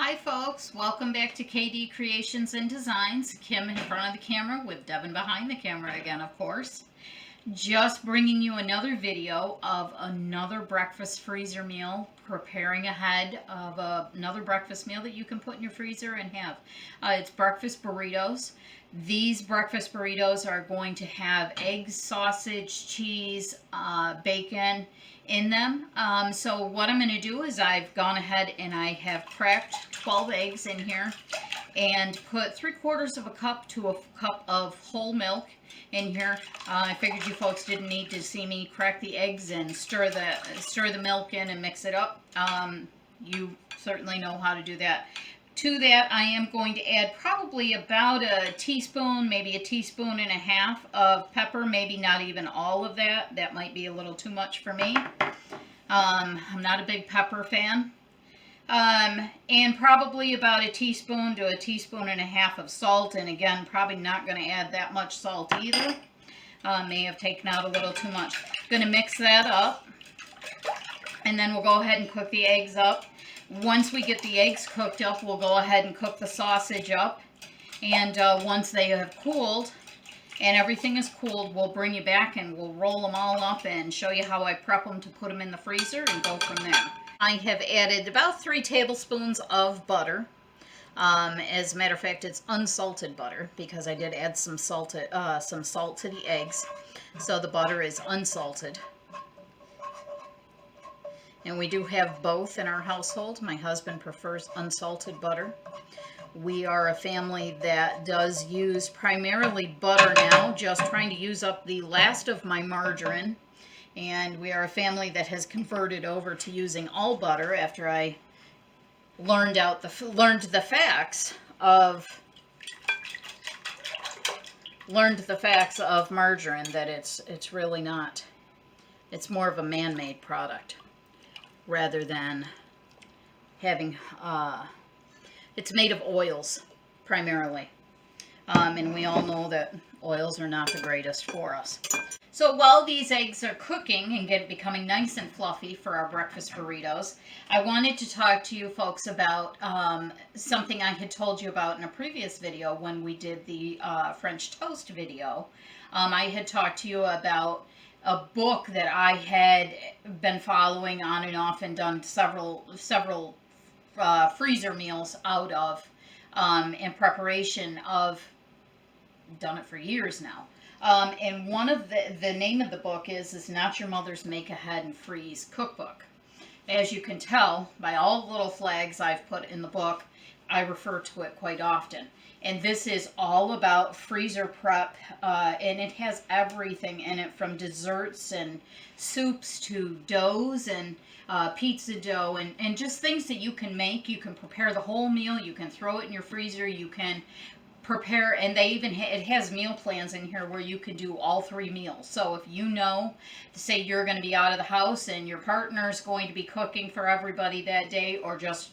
Hi folks, welcome back to KD Creations and Designs. Kim in front of the camera with Devin behind the camera again, of course. Just bringing you another video of another breakfast freezer meal, preparing ahead of another breakfast meal that you can put in your freezer and have. It's breakfast burritos. These breakfast burritos are going to have eggs, sausage, cheese, bacon in them. So what I'm going to do is I've gone ahead and I have cracked 12 eggs in here and put 3/4 of a cup to a cup of whole milk in here. I figured you folks didn't need to see me crack the eggs and stir the milk in and mix it up. You certainly know how to do that. To that, I am going to add probably about a teaspoon, maybe a teaspoon and a half of pepper, maybe not even all of that. That might be a little too much for me. I'm not a big pepper fan. And probably about a teaspoon to a teaspoon and a half of salt. And again, probably not going to add that much salt either. May have taken out a little too much. Going to mix that up. And then we'll go ahead and cook the eggs up. Once we get the eggs cooked up, we'll go ahead and cook the sausage up. And once they have cooled and everything is cooled, we'll bring you back and we'll roll them all up and show you how I prep them to put them in the freezer and go from there. I have added about 3 tablespoons of butter. As a matter of fact, it's unsalted butter because I did add some salt to the eggs. So the butter is unsalted. And we do have both in our household. My husband prefers unsalted butter. We are a family that does use primarily butter now, just trying to use up the last of my margarine. And we are a family that has converted over to using all butter after I learned the facts of margarine, that it's really not. It's more of a man-made product rather than having, it's made of oils primarily. And we all know that oils are not the greatest for us. So while these eggs are cooking and becoming nice and fluffy for our breakfast burritos, I wanted to talk to you folks about something I had told you about in a previous video when we did the French toast video. I had talked to you about a book that I had been following on and off and done several freezer meals out of in preparation of. Done it for years now. And one of the name of the book is Not Your Mother's Make Ahead and Freeze Cookbook. As you can tell by all the little flags I've put in the book, I refer to it quite often. And this is all about freezer prep, and it has everything in it from desserts and soups to doughs and pizza dough and just things that you can make. You can prepare the whole meal. You can throw it in your freezer. You can prepare, and they even it has meal plans in here where you can do all 3 meals. So if you know, say you're going to be out of the house and your partner's going to be cooking for everybody that day, or just,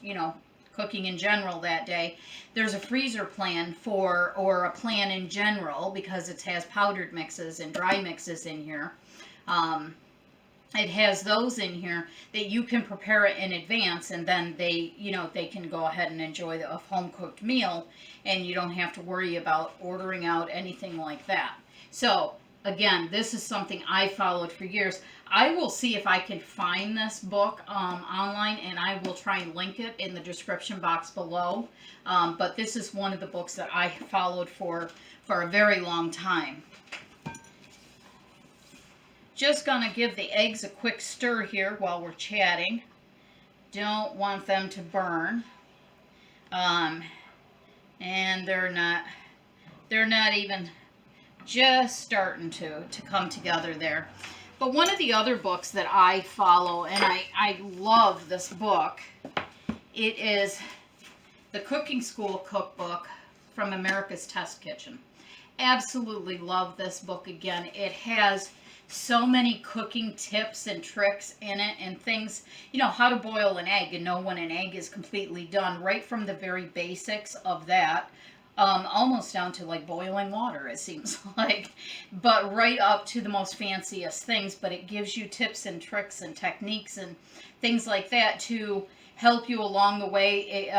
cooking in general that day, there's a freezer plan or a plan in general, because it has powdered mixes and dry mixes in here. It has those in here that you can prepare it in advance, and then they can go ahead and enjoy a home cooked meal, and you don't have to worry about ordering out anything like that. So again, this is something I followed for years. I will see if I can find this book online, and I will try and link it in the description box below. But this is one of the books that I followed for a very long time. Just gonna give the eggs a quick stir here while we're chatting. Don't want them to burn. And they're not even just starting to come together there. But one of the other books that I follow, and I love this book, it is the Cooking School Cookbook from America's Test Kitchen. Absolutely love this book. Again, it has so many cooking tips and tricks in it, and things, how to boil an egg and know when an egg is completely done, right from the very basics of that, almost down to like boiling water, it seems like, but right up to the most fanciest things. But it gives you tips and tricks and techniques and things like that to help you along the way.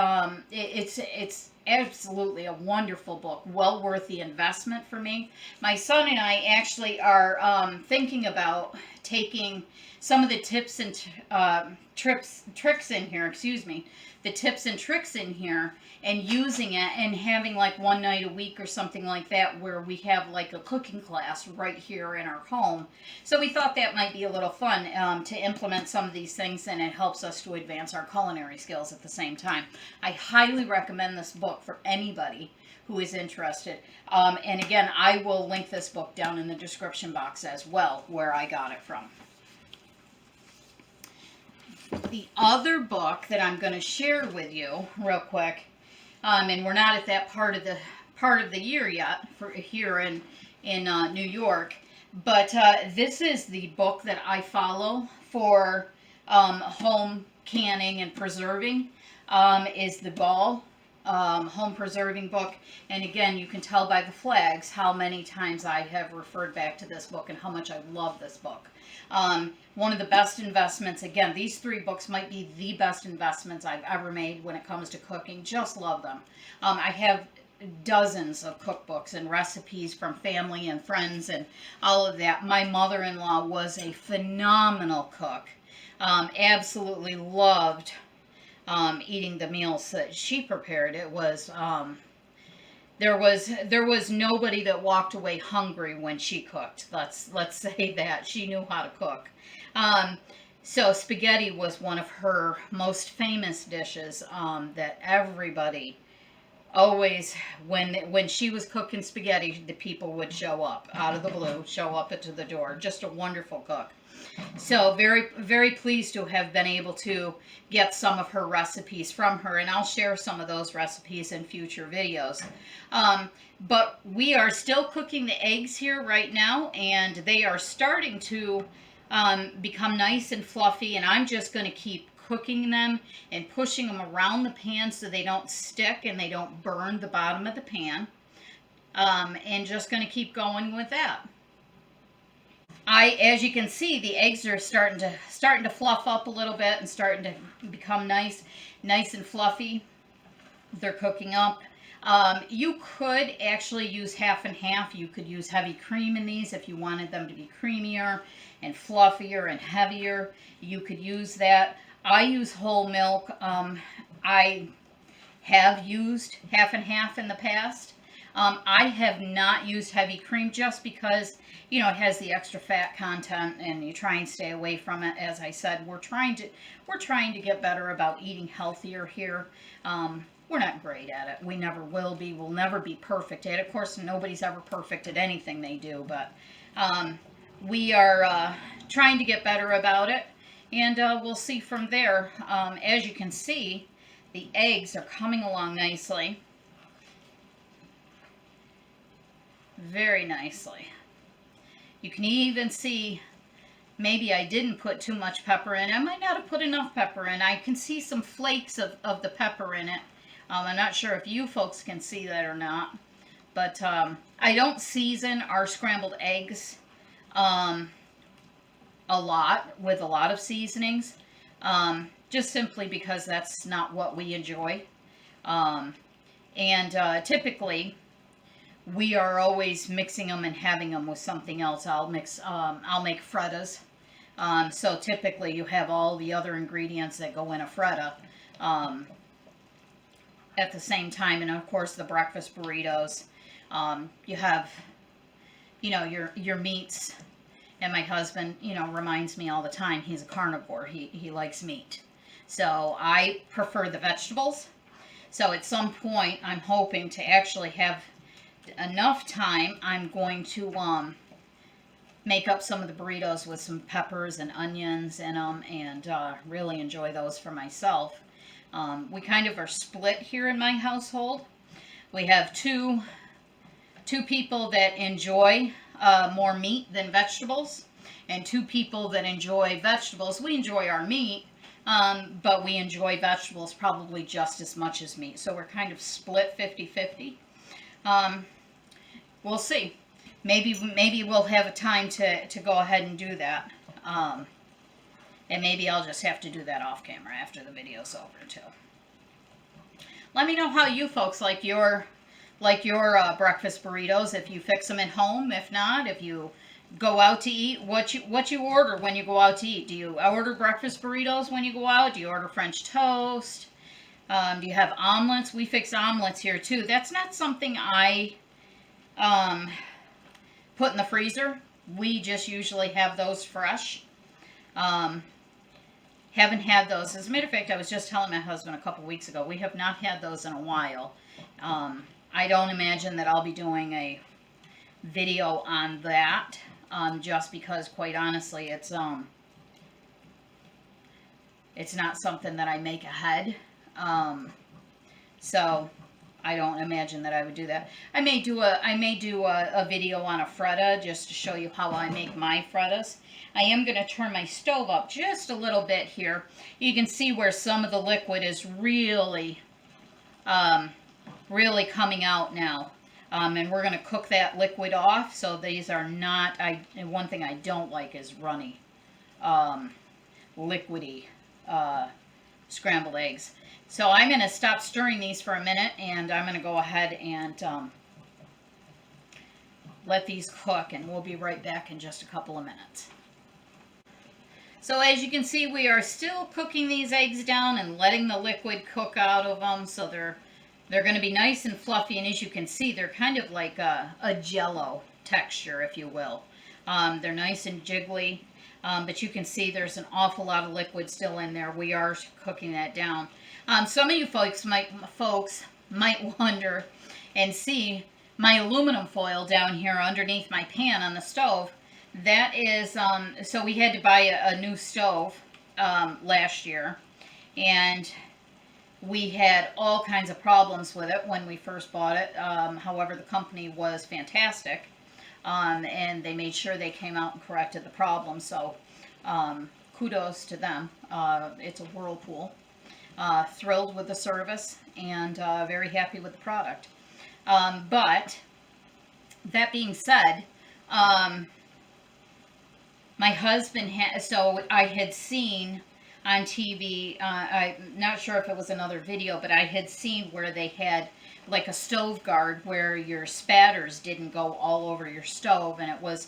It's absolutely a wonderful book, well worth the investment for me. My son and I actually are thinking about taking some of the tips and tricks in here, excuse me, the tips and tricks in here, and using it and having like one night a week or something like that where we have like a cooking class right here in our home. So we thought that might be a little fun to implement some of these things, and it helps us to advance our culinary skills at the same time. I highly recommend this book for anybody who is interested. And again, I will link this book down in the description box as well, where I got it from. The other book that I'm going to share with you real quick, and we're not at that part of the year yet for here in New York, but this is the book that I follow for home canning and preserving, is the Ball home preserving book. And again, you can tell by the flags how many times I have referred back to this book and how much I love this book. One of the best investments, again, these three books might be the best investments I've ever made when it comes to cooking. Just love them. I have dozens of cookbooks and recipes from family and friends and all of that. My mother-in-law was a phenomenal cook. Absolutely loved eating the meals that she prepared. It was there was nobody that walked away hungry when she cooked. Let's say that she knew how to cook. So spaghetti was one of her most famous dishes that everybody always, when she was cooking spaghetti, the people would show up out of the blue, show up to the door. Just a wonderful cook. So very, very pleased to have been able to get some of her recipes from her, and I'll share some of those recipes in future videos. But we are still cooking the eggs here right now, and they are starting to become nice and fluffy, and I'm just going to keep cooking them and pushing them around the pan so they don't stick and they don't burn the bottom of the pan. And just going to keep going with that. As you can see, the eggs are starting to fluff up a little bit and starting to become nice and fluffy. They're cooking up. You could actually use half and half. You could use heavy cream in these if you wanted them to be creamier and fluffier and heavier. You could use that. I use whole milk. I have used half and half in the past. I have not used heavy cream just because, you know, it has the extra fat content and you try and stay away from it. As I said, we're trying to get better about eating healthier here. We're not great at it. We never will be. We'll never be perfect at it. Of course, nobody's ever perfect at anything they do, but we are trying to get better about it, and we'll see from there. As you can see, the eggs are coming along nicely. Very nicely. You can even see maybe I didn't put too much pepper in. I might not have put enough pepper in. I can see some flakes of the pepper in it. I'm not sure if you folks can see that or not. But I don't season our scrambled eggs a lot with a lot of seasonings. Just simply because that's not what we enjoy. Typically, we are always mixing them and having them with something else. I'll make fritters. So typically you have all the other ingredients that go in a fritter at the same time. And of course the breakfast burritos. You have, you know, your meats. And my husband, you know, reminds me all the time, he's a carnivore. He likes meat. So I prefer the vegetables. So at some point I'm hoping to actually have enough time. I'm going to make up some of the burritos with some peppers and onions in them, and really enjoy those for myself. We kind of are split here in my household. We have two people that enjoy more meat than vegetables, and two people that enjoy vegetables. We enjoy our meat, but we enjoy vegetables probably just as much as meat. So we're kind of split 50-50. We'll see. Maybe we'll have a time to go ahead and do that. And maybe I'll just have to do that off camera after the video's over too. Let me know how you folks like your breakfast burritos. If you fix them at home, if not, if you go out to eat, what you order when you go out to eat. Do you order breakfast burritos when you go out? Do you order French toast? Do you have omelets? We fix omelets here too. That's not something I put in the freezer. We just usually have those fresh. Haven't had those. As a matter of fact, I was just telling my husband a couple weeks ago, we have not had those in a while. I don't imagine that I'll be doing a video on that, just because, quite honestly, it's not something that I make ahead. So I don't imagine that I would do that. I may do a video on a fretta just to show you how I make my frettas. I am going to turn my stove up just a little bit here. You can see where some of the liquid is really coming out now. And we're going to cook that liquid off. So these are not, and one thing I don't like is runny, liquidy scrambled eggs. So I'm going to stop stirring these for a minute, and I'm going to go ahead and let these cook, and we'll be right back in just a couple of minutes. So as you can see, we are still cooking these eggs down and letting the liquid cook out of them, so they're going to be nice and fluffy, and as you can see, they're kind of like a Jell-O texture, if you will. They're nice and jiggly, but you can see there's an awful lot of liquid still in there. We are cooking that down. Some of you folks might wonder and see my aluminum foil down here underneath my pan on the stove. That is, so we had to buy a new stove last year, and we had all kinds of problems with it when we first bought it. However, the company was fantastic, and they made sure they came out and corrected the problem. So kudos to them. It's a Whirlpool. Thrilled with the service, and very happy with the product. But that being said, my husband so I had seen on TV, I'm not sure if it was another video, but I had seen where they had like a stove guard where your spatters didn't go all over your stove, and it was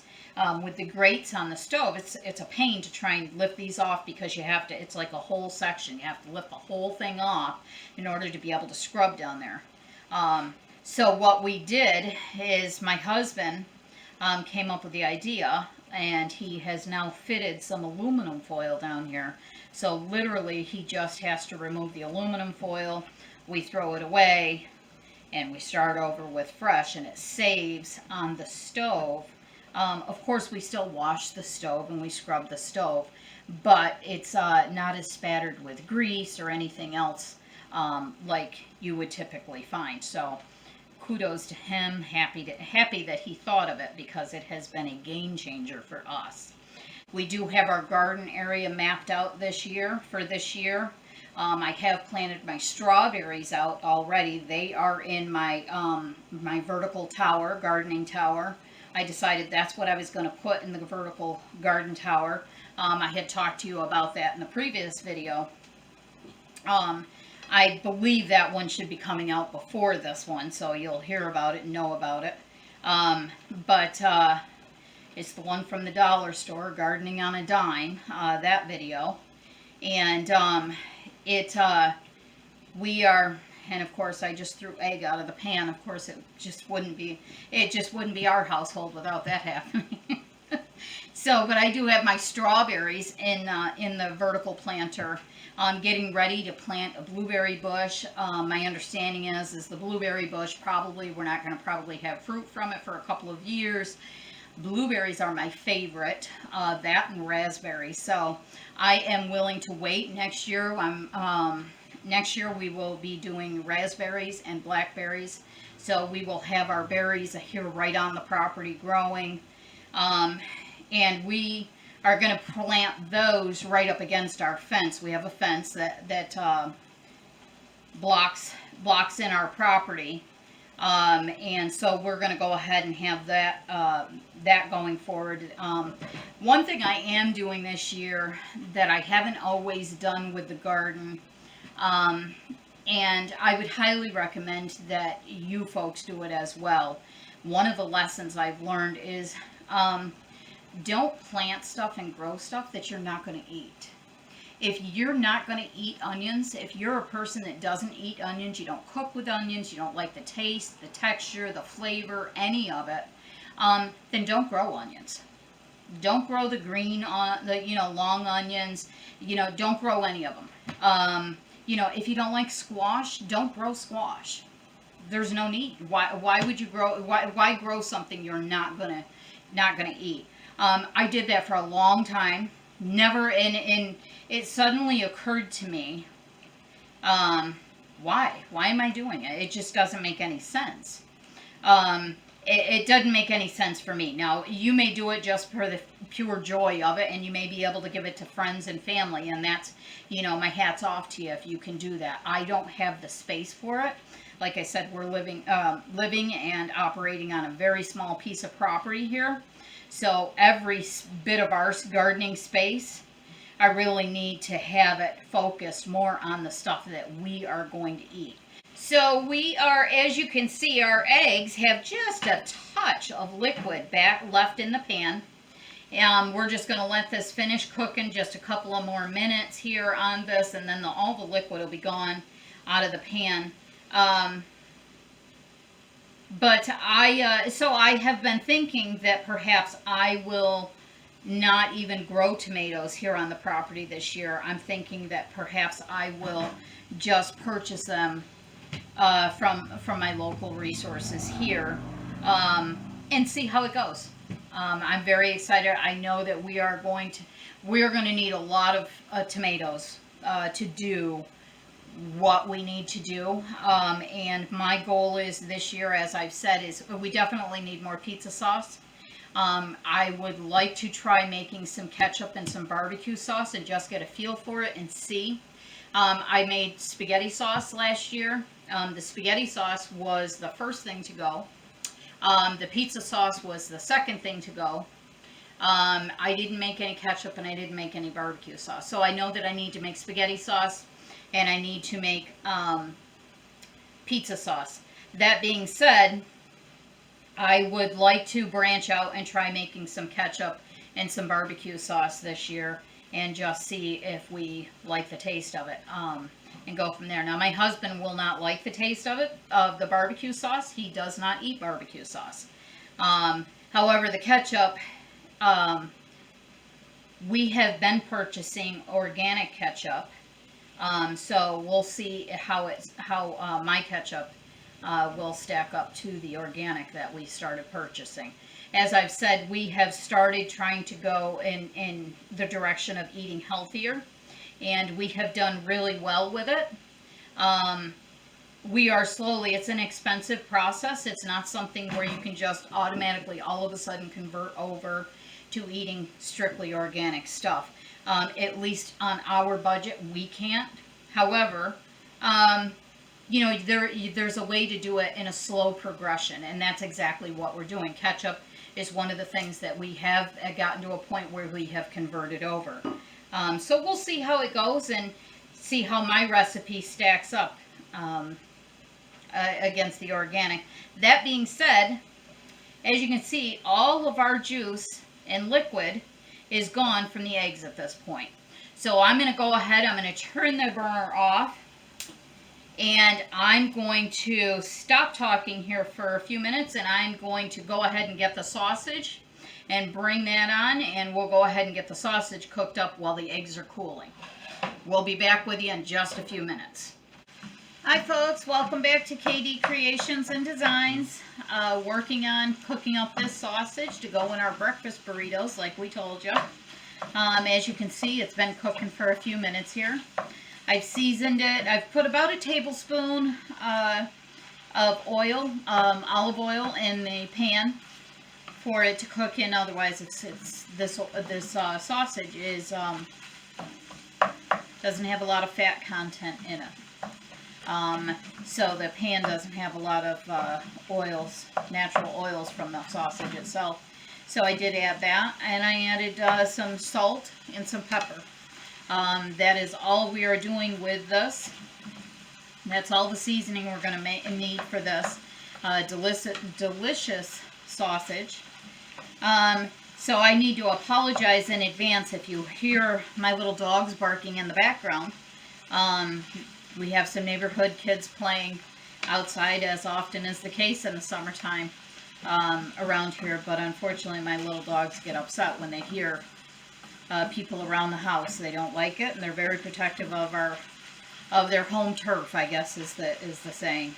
with the grates on the stove, it's a pain to try and lift these off, because you have to, it's like a whole section, you have to lift the whole thing off in order to be able to scrub down there. So what we did is my husband came up with the idea, and he has now fitted some aluminum foil down here. So literally he just has to remove the aluminum foil, we throw it away, and we start over with fresh, and it saves on the stove. Of course, we still wash the stove and we scrub the stove, but it's not as spattered with grease or anything else like you would typically find. So kudos to him. Happy that he thought of it, because it has been a game changer for us. We do have our garden area mapped out this year. I have planted my strawberries out already. They are in my my vertical tower, gardening tower. I decided that's what I was going to put in the vertical garden tower. I had talked to you about that in the previous video. I believe that one should be coming out before this one, so you'll hear about it and know about it. But it's the one from the dollar store, Gardening on a Dime, that video. And we are, and of course I just threw egg out of the pan. Of course it just wouldn't be our household without that happening. So, but I do have my strawberries in the vertical planter. I'm getting ready to plant a blueberry bush. My understanding is the blueberry bush we're not going to probably have fruit from it for a couple of years. Blueberries are my favorite, that and raspberries. So I am willing to wait. Next year next year we will be doing raspberries and blackberries. So we will have our berries here right on the property growing. And we are going to plant those right up against our fence. We have a fence that blocks in our property. And so we're going to go ahead and have that that going forward. One thing I am doing this year that I haven't always done with the garden, and I would highly recommend that you folks do it as well. One of the lessons I've learned is don't plant stuff and grow stuff that you're not going to eat. If you're not going to eat onions, if you're a person that doesn't eat onions, you don't cook with onions, you don't like the taste, the texture, the flavor, any of it, then don't grow onions. Don't grow the green, long onions. Don't grow any of them. If you don't like squash, don't grow squash. There's no need. Why would you grow? Why grow something you're not gonna eat? I did that for a long time. Never, and it suddenly occurred to me, why am I doing it? It just doesn't make any sense. It doesn't make any sense for me. Now, you may do it just for the pure joy of it, and you may be able to give it to friends and family, and that's, my hat's off to you if you can do that. I don't have the space for it. Like I said, we're living and operating on a very small piece of property here. So every bit of our gardening space, I really need to have it focused more on the stuff that we are going to eat. So we are, as you can see, our eggs have just a touch of liquid left in the pan. We're just going to let this finish cooking just a couple of more minutes here on this, and then all the liquid will be gone out of the pan. But I have been thinking that perhaps I will not even grow tomatoes here on the property this year. I'm thinking that perhaps I will just purchase them from my local resources here, and see how it goes. I'm very excited. I know that we are going to need a lot of tomatoes to do what we need to do, and my goal is this year, as I've said, is we definitely need more pizza sauce. I would like to try making some ketchup and some barbecue sauce and just get a feel for it and see. I made spaghetti sauce last year. The spaghetti sauce was the first thing to go. The pizza sauce was the second thing to go. I didn't make any ketchup and I didn't make any barbecue sauce. So I know that I need to make spaghetti sauce and I need to make pizza sauce. That being said, I would like to branch out and try making some ketchup and some barbecue sauce this year and just see if we like the taste of it, and go from there. Now, my husband will not like the taste of it, of the barbecue sauce. He does not eat barbecue sauce. However, the ketchup, we have been purchasing organic ketchup. So we'll see how my ketchup will stack up to the organic that we started purchasing. As I've said, we have started trying to go in the direction of eating healthier, and we have done really well with it. We are slowly, it's an expensive process. It's not something where you can just automatically all of a sudden convert over to eating strictly organic stuff. At least on our budget, we can't. However, there's a way to do it in a slow progression, and that's exactly what we're doing. Ketchup is one of the things that we have gotten to a point where we have converted over. So we'll see how it goes and see how my recipe stacks up against the organic. That being said, as you can see, all of our juice and liquid is gone from the eggs at this point. So I'm going to go ahead, I'm going to turn the burner off, and I'm going to stop talking here for a few minutes, and I'm going to go ahead and get the sausage and bring that on, and we'll go ahead and get the sausage cooked up while the eggs are cooling. We'll be back with you in just a few minutes. Hi folks, welcome back to KD Creations and Designs. Working on cooking up this sausage to go in our breakfast burritos like we told you. As you can see, it's been cooking for a few minutes here. I've seasoned it. I've put about a tablespoon of oil, olive oil, in the pan for it to cook in. Otherwise, this sausage is doesn't have a lot of fat content in it. So the pan doesn't have a lot of oils, natural oils from the sausage itself. So I did add that, and I added some salt and some pepper. That is all we are doing with this. That's all the seasoning we're going to need for this delicious sausage. So I need to apologize in advance if you hear my little dogs barking in the background. We have some neighborhood kids playing outside, as often is the case in the summertime around here, but unfortunately my little dogs get upset when they hear people around the house. They don't like it, and they're very protective of their home turf, I guess is the saying.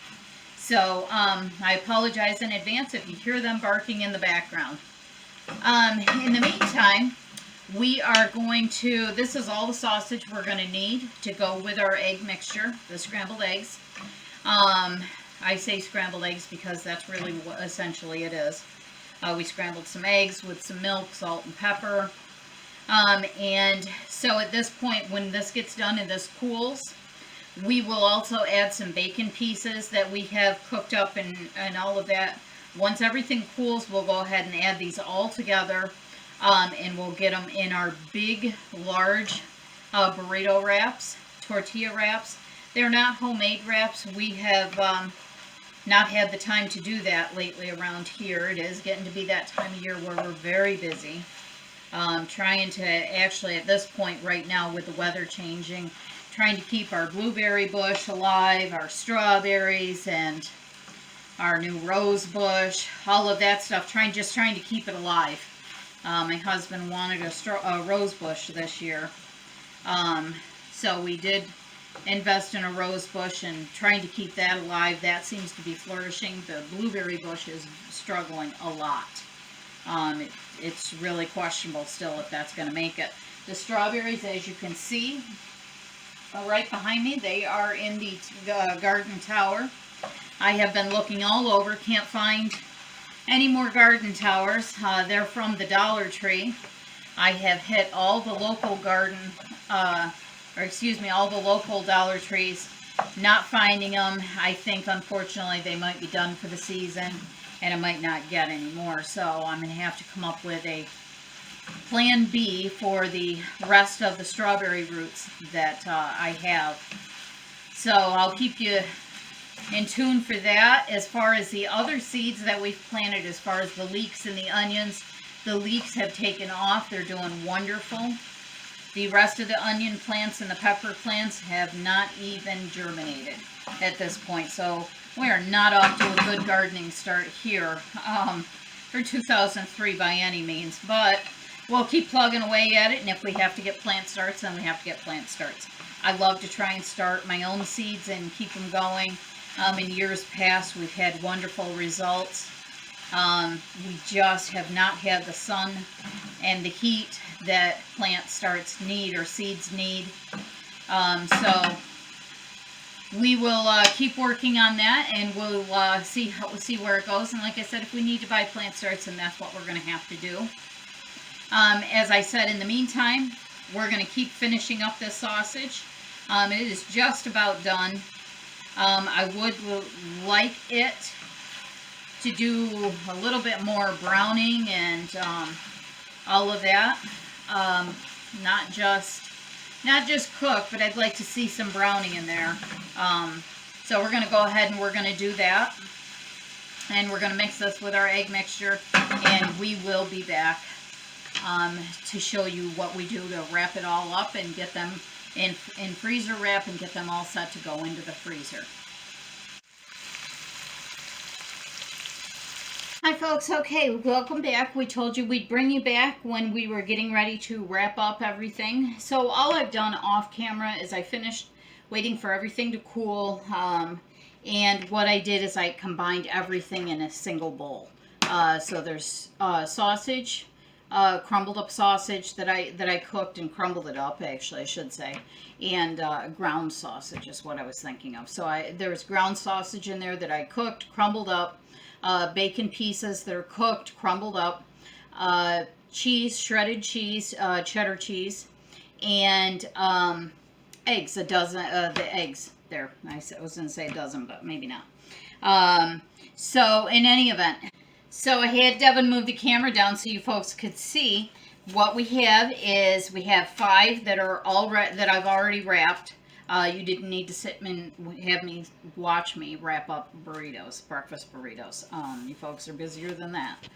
So I apologize in advance if you hear them barking in the background. In the meantime, we are going to, this is all the sausage we're going to need to go with our egg mixture, the scrambled eggs. I say scrambled eggs because that's really what essentially it is. We scrambled some eggs with some milk, salt, and pepper. And so at this point, when this gets done and this cools, we will also add some bacon pieces that we have cooked up and all of that. Once everything cools, we'll go ahead and add these all together, and we'll get them in our big, large burrito wraps, tortilla wraps. They're not homemade wraps. We have not had the time to do that lately around here. It is getting to be that time of year where we're very busy. Trying to actually, at this point right now with the weather changing, trying to keep our blueberry bush alive, our strawberries, and our new rose bush, all of that stuff, just trying to keep it alive. My husband wanted a rose bush this year, so we did invest in a rose bush and trying to keep that alive. That seems to be flourishing. The blueberry bush is struggling a lot. It's really questionable still if that's going to make it. The strawberries, as you can see, are right behind me. They are in the garden tower. I have been looking all over, can't find any more garden towers. They're from the Dollar Tree. I have hit all the local all the local Dollar Trees, not finding them. I think, unfortunately, they might be done for the season, and I might not get any more. So I'm going to have to come up with a plan B for the rest of the strawberry roots that I have. So I'll keep you in tune for that. As far as the other seeds that we've planted, as far as the leeks and the onions, the leeks have taken off. They're doing wonderful. The rest of the onion plants and the pepper plants have not even germinated at this point. So we are not off to a good gardening start here for 2003 by any means. But we'll keep plugging away at it, and if we have to get plant starts, then we have to get plant starts. I love to try and start my own seeds and keep them going. In years past, we've had wonderful results. We just have not had the sun and the heat that plant starts need or seeds need. So we will keep working on that, and we'll see where it goes. And like I said, if we need to buy plant starts, then that's what we're going to have to do. As I said, in the meantime, we're going to keep finishing up this sausage. It is just about done. I would like it to do a little bit more browning and all of that. Not just cook, but I'd like to see some browning in there. So we're going to go ahead and we're going to do that. And we're going to mix this with our egg mixture, and we will be back to show you what we do to wrap it all up and get them in freezer wrap and get them all set to go into the freezer. Hi folks, okay, welcome back. We told you we'd bring you back when we were getting ready to wrap up everything. So all I've done off camera is I finished waiting for everything to cool, and what I did is I combined everything in a single bowl. So there's sausage, crumbled up sausage that I cooked and crumbled it up, actually I should say, and ground sausage is what I was thinking of. So there was ground sausage in there that I cooked, crumbled up, bacon pieces that are cooked, crumbled up, cheese, shredded cheese, cheddar cheese, and eggs, a dozen, the eggs, there. I was going to say a dozen, but maybe not. So in any event, so I had Devin move the camera down so you folks could see. What we have is we have 5 that are that I've already wrapped. You didn't need to sit and have me watch me wrap up burritos, breakfast burritos. You folks are busier than that.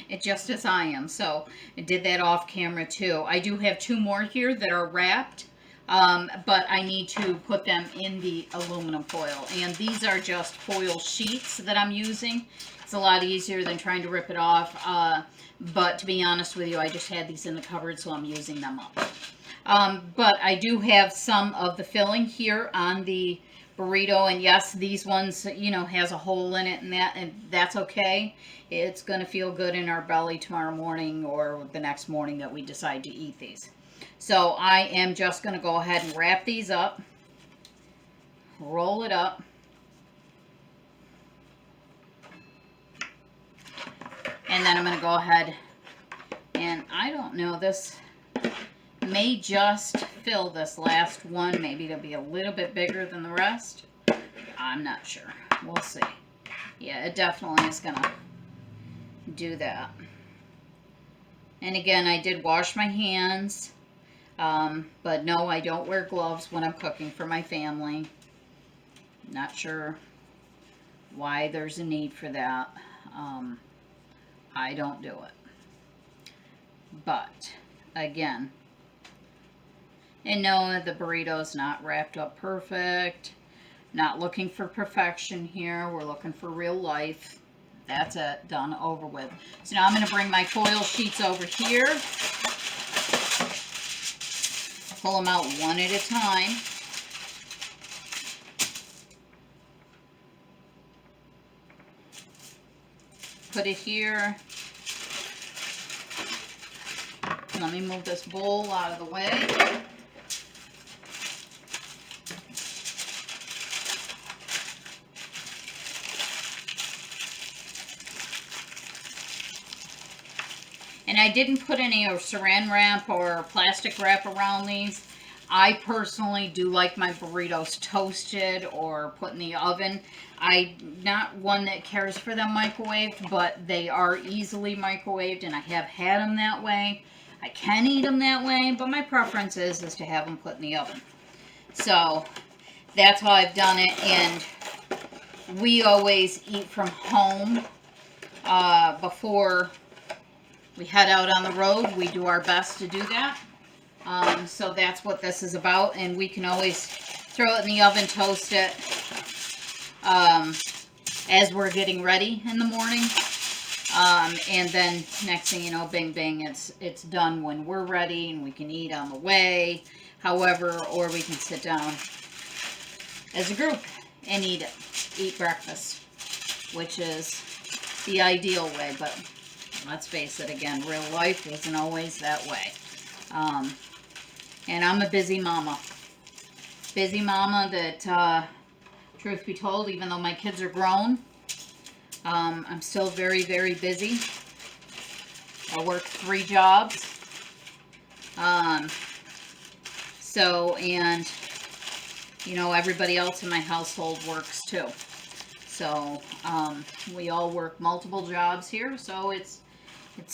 It just as I am. So I did that off camera too. I do have 2 more here that are wrapped. But I need to put them in the aluminum foil. And these are just foil sheets that I'm using. It's a lot easier than trying to rip it off. But to be honest with you, I just had these in the cupboard, so I'm using them up. But I do have some of the filling here on the burrito. And yes, these ones, you know, has a hole in it, and that's okay. It's going to feel good in our belly tomorrow morning or the next morning that we decide to eat these. So I am just going to go ahead and wrap these up, roll it up, and then I'm going to go ahead and, I don't know, this may just fill this last one. Maybe it'll be a little bit bigger than the rest. I'm not sure. We'll see. Yeah, it definitely is going to do that. And again, I did wash my hands. But no, I don't wear gloves when I'm cooking for my family. Not sure why there's a need for that. I don't do it. But, again, and no, the burrito's not wrapped up perfect. Not looking for perfection here. We're looking for real life. That's it. Done, over with. So now I'm going to bring my foil sheets over here. Pull them out one at a time. Put it here. Let me move this bowl out of the way. And I didn't put any saran wrap or plastic wrap around these. I personally do like my burritos toasted or put in the oven. I'm not one that cares for them microwaved, but they are easily microwaved, and I have had them that way. I can eat them that way, but my preference is to have them put in the oven. So that's how I've done it, and we always eat from home before we head out on the road. We do our best to do that. So that's what this is about, and we can always throw it in the oven, toast it as we're getting ready in the morning. And then next thing you know, bing bang, it's done when we're ready, and we can eat on the way, however, or we can sit down as a group and eat breakfast, which is the ideal way. But let's face it, again, real life isn't always that way. And I'm a busy mama. Busy mama that, truth be told, even though my kids are grown, I'm still very, very busy. I work 3 jobs. So, and, you know, everybody else in my household works too. So, we all work multiple jobs here, so it's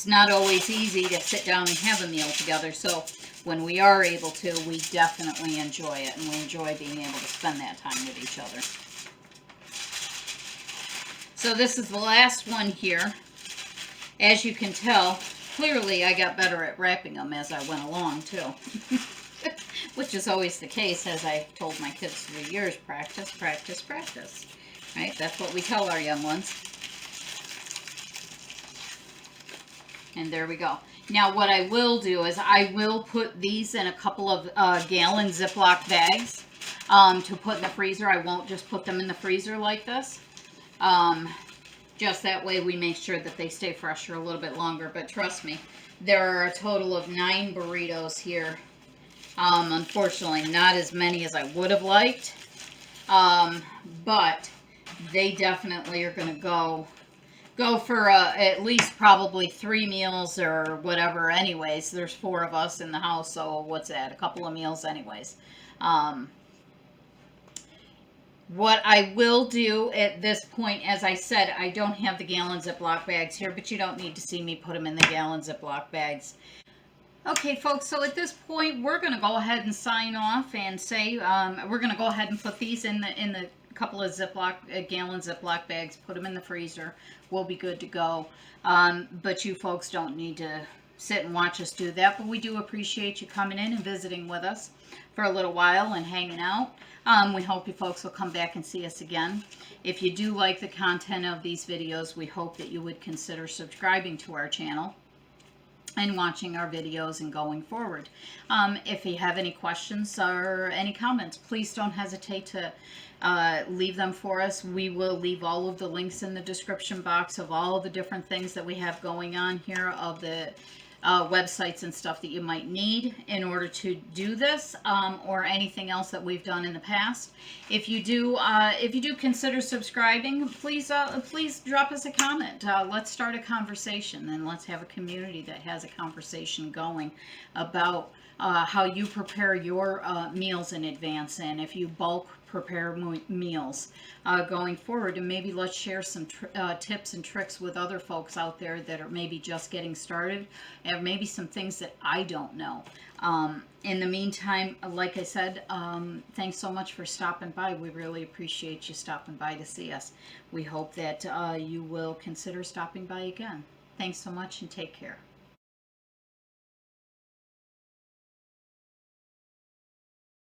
not always easy to sit down and have a meal together. So when we are able to, we definitely enjoy it, and we enjoy being able to spend that time with each other. So this is the last one here. As you can tell, clearly I got better at wrapping them as I went along too. Which is always the case, as I told my kids for years, practice, practice, practice. Right? That's what we tell our young ones. And there we go. Now what I will do is I will put these in a couple of gallon Ziploc bags to put in the freezer. I won't just put them in the freezer like this. Just that way we make sure that they stay fresh for a little bit longer. But trust me, there are a total of 9 burritos here. Unfortunately, not as many as I would have liked. But they definitely are going to go for at least probably 3 meals or whatever. Anyways, there's 4 of us in the house, so what's that? A couple of meals anyways. What I will do at this point, as I said, I don't have the gallon Ziploc bags here, but you don't need to see me put them in the gallon Ziploc bags. Okay, folks, so at this point, we're going to go ahead and sign off and say, we're going to go ahead and put these in the couple of gallon Ziploc bags, put them in the freezer. We'll be good to go. But you folks don't need to sit and watch us do that, but we do appreciate you coming in and visiting with us for a little while and hanging out. We hope you folks will come back and see us again. If you do like the content of these videos, we hope that you would consider subscribing to our channel and watching our videos and going forward. If you have any questions or any comments, please don't hesitate to leave them for us. We will leave all of the links in the description box of all the different things that we have going on here, of the websites and stuff that you might need in order to do this, or anything else that we've done in the past. If you do consider subscribing, please drop us a comment. Let's start a conversation, and let's have a community that has a conversation going about how you prepare your meals in advance, and if you bulk prepare meals going forward. And maybe let's share some tips and tricks with other folks out there that are maybe just getting started, and maybe some things that I don't know. In the meantime, like I said, thanks so much for stopping by. We really appreciate you stopping by to see us. We hope that you will consider stopping by again. Thanks so much, and take care.